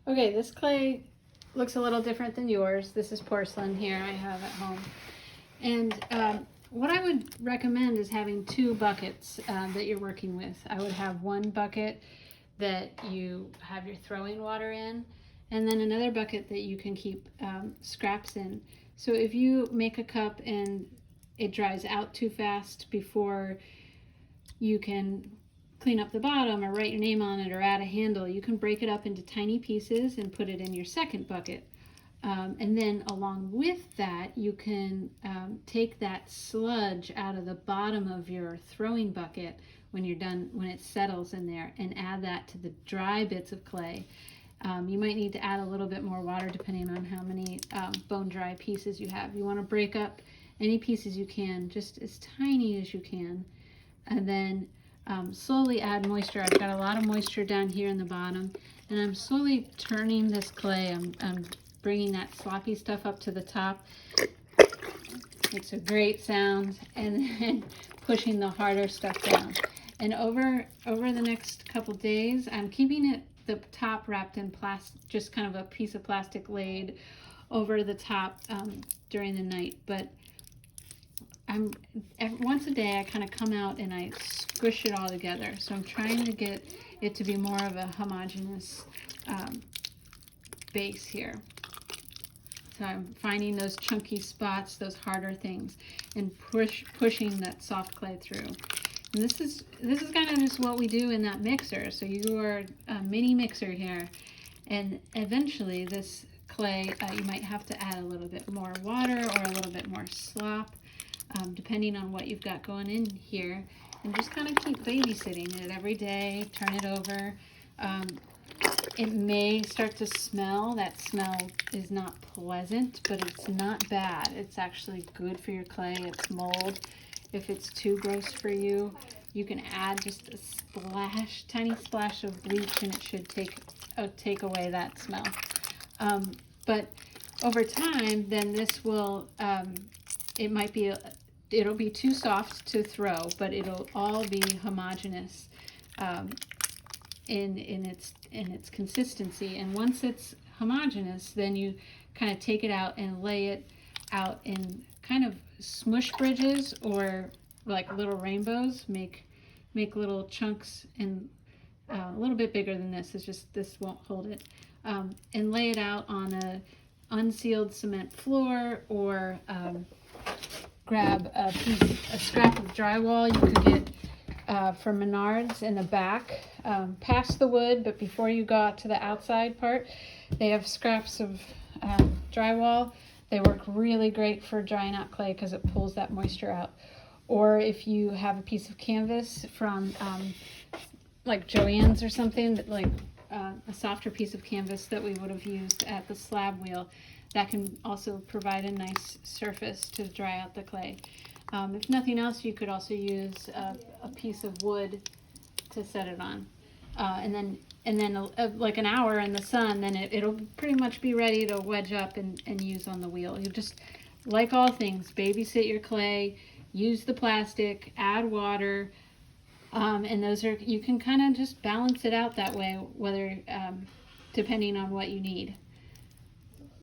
Okay, this clay looks a little different than yours. This is porcelain here I have at home. And what I would recommend is having two buckets that you're working with. I would have one bucket that you have your throwing water in, and then another bucket that you can keep scraps in. So if you make a cup and it dries out too fast before you can clean up the bottom or write your name on it or add a handle, you can break it up into tiny pieces and put it in your second bucket. And then along with that, you can take that sludge out of the bottom of your throwing bucket when you're done, when it settles in there, and add that to the dry bits of clay. You might need to add a little bit more water depending on how many bone dry pieces you have. You want to break up any pieces you can, just as tiny as you can, and then slowly add moisture. I've got a lot of moisture down here in the bottom, and I'm slowly turning this clay. I'm bringing that sloppy stuff up to the top. Makes a great sound, and then pushing the harder stuff down. And over the next couple days, I'm keeping it the top wrapped in plastic, just kind of a piece of plastic laid over the top during the night. But once a day I kind of come out and I squish it all together. So I'm trying to get it to be more of a homogeneous base here. So I'm finding those chunky spots, those harder things, and pushing that soft clay through. And this is kind of just what we do in that mixer. So you are a mini mixer here, and eventually this clay you might have to add a little bit more water or a little bit more slop, depending on what you've got going in here, and just kind of keep babysitting it every day. Turn it over. It may start to smell. That smell is not pleasant, but it's not bad. It's actually good for your clay. It's mold. If it's too gross for you, you can add just a splash, tiny splash of bleach, and it should take away that smell. But over time, then this will, it'll be too soft to throw, but it'll all be homogeneous in its consistency. And once it's homogeneous, then you kind of take it out and lay it out in kind of smush bridges, or like little rainbows. Make little chunks, and a little bit bigger than this. It's just this won't hold it. And lay it out on a unsealed cement floor, or grab a scrap of drywall you could get from Menards in the back, past the wood, but before you go out to the outside part, they have scraps of drywall. They work really great for drying out clay because it pulls that moisture out. Or if you have a piece of canvas from like Joann's or something, like a softer piece of canvas that we would have used at the slab wheel, that can also provide a nice surface to dry out the clay. If nothing else, you could also use a piece of wood to set it on. And then like an hour in the sun, then it'll pretty much be ready to wedge up and use on the wheel. You just, like all things, babysit your clay, use the plastic, add water, and you can kind of just balance it out that way, whether depending on what you need.